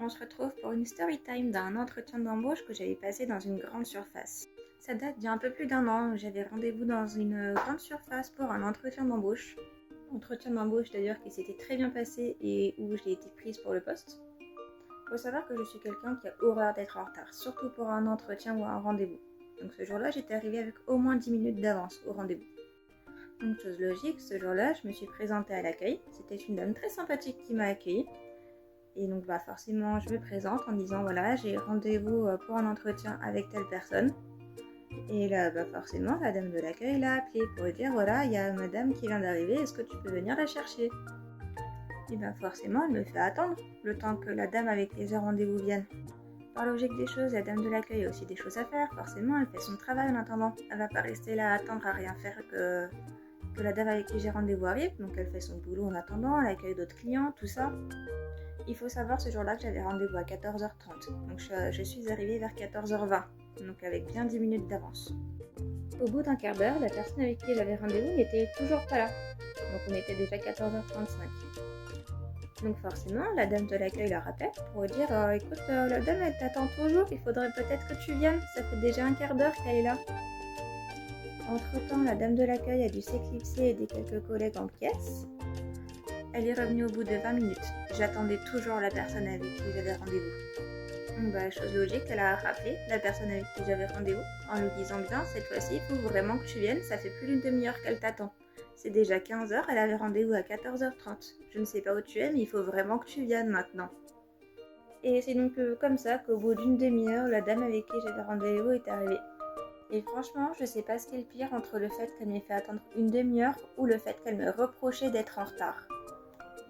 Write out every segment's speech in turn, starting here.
on se retrouve pour une story time d'un entretien d'embauche que j'avais passé dans une grande surface. Ça date d'il y a un peu plus d'un an, j'avais rendez-vous dans une grande surface pour un entretien d'embauche. Entretien d'embauche d'ailleurs qui s'était très bien passé et où j'ai été prise pour le poste. Il faut savoir que je suis quelqu'un qui a horreur d'être en retard, surtout pour un entretien ou un rendez-vous. Donc ce jour-là, j'étais arrivée avec au moins 10 minutes d'avance au rendez-vous. Donc chose logique, ce jour-là, je me suis présentée à l'accueil. C'était une dame très sympathique qui m'a accueillie. Et donc forcément, je me présente en disant voilà, j'ai rendez-vous pour un entretien avec telle personne. Et là, forcément, la dame de l'accueil l'a appelée pour lui dire voilà, il y a madame qui vient d'arriver, est-ce que tu peux venir la chercher? Et forcément, elle me fait attendre le temps que la dame avec les rendez-vous vienne. Par logique des choses, la dame de l'accueil a aussi des choses à faire. Forcément, elle fait son travail en attendant. Elle va pas rester là à attendre à rien faire que la dame avec qui j'ai rendez-vous arrive. Donc elle fait son boulot en attendant, elle accueille d'autres clients, tout ça. Il faut savoir ce jour-là que j'avais rendez-vous à 14h30. Donc je suis arrivée vers 14h20. Donc avec bien 10 minutes d'avance. Au bout d'un quart d'heure, la personne avec qui j'avais rendez-vous n'était toujours pas là. Donc on était déjà 14h35. Donc forcément, la dame de l'accueil la rappelle pour dire écoute, la dame elle t'attend toujours, il faudrait peut-être que tu viennes, ça fait déjà un quart d'heure qu'elle est là. Entre-temps, la dame de l'accueil a dû s'éclipser et aider quelques collègues en pièces. Elle est revenue au bout de 20 minutes. J'attendais toujours la personne avec qui j'avais rendez-vous. Donc chose logique, elle a rappelé la personne avec qui j'avais rendez-vous en lui disant bien, cette fois-ci, il faut vraiment que tu viennes, ça fait plus d'une demi-heure qu'elle t'attend. C'est déjà 15h, elle avait rendez-vous à 14h30. Je ne sais pas où tu es, mais il faut vraiment que tu viennes maintenant. Et c'est donc comme ça qu'au bout d'une demi-heure, la dame avec qui j'avais rendez-vous est arrivée. Et franchement, je sais pas ce qui est le pire entre le fait qu'elle m'ait fait attendre une demi-heure ou le fait qu'elle me reprochait d'être en retard.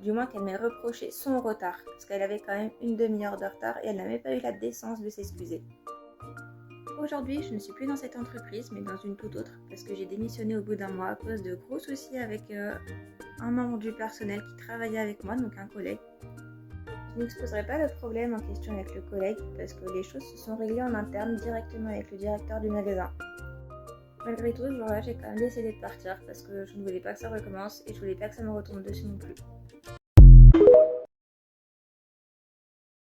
Du moins qu'elle m'ait reproché son retard, parce qu'elle avait quand même une demi-heure de retard et elle n'avait pas eu la décence de s'excuser. Aujourd'hui, je ne suis plus dans cette entreprise, mais dans une toute autre, parce que j'ai démissionné au bout d'un mois à cause de gros soucis avec un membre du personnel qui travaillait avec moi, donc un collègue. Je n'exposerai pas le problème en question avec le collègue, parce que les choses se sont réglées en interne directement avec le directeur du magasin. Malgré tout, ce jour-là, j'ai quand même décidé de partir, parce que je ne voulais pas que ça recommence, et je voulais pas que ça me retombe dessus non plus.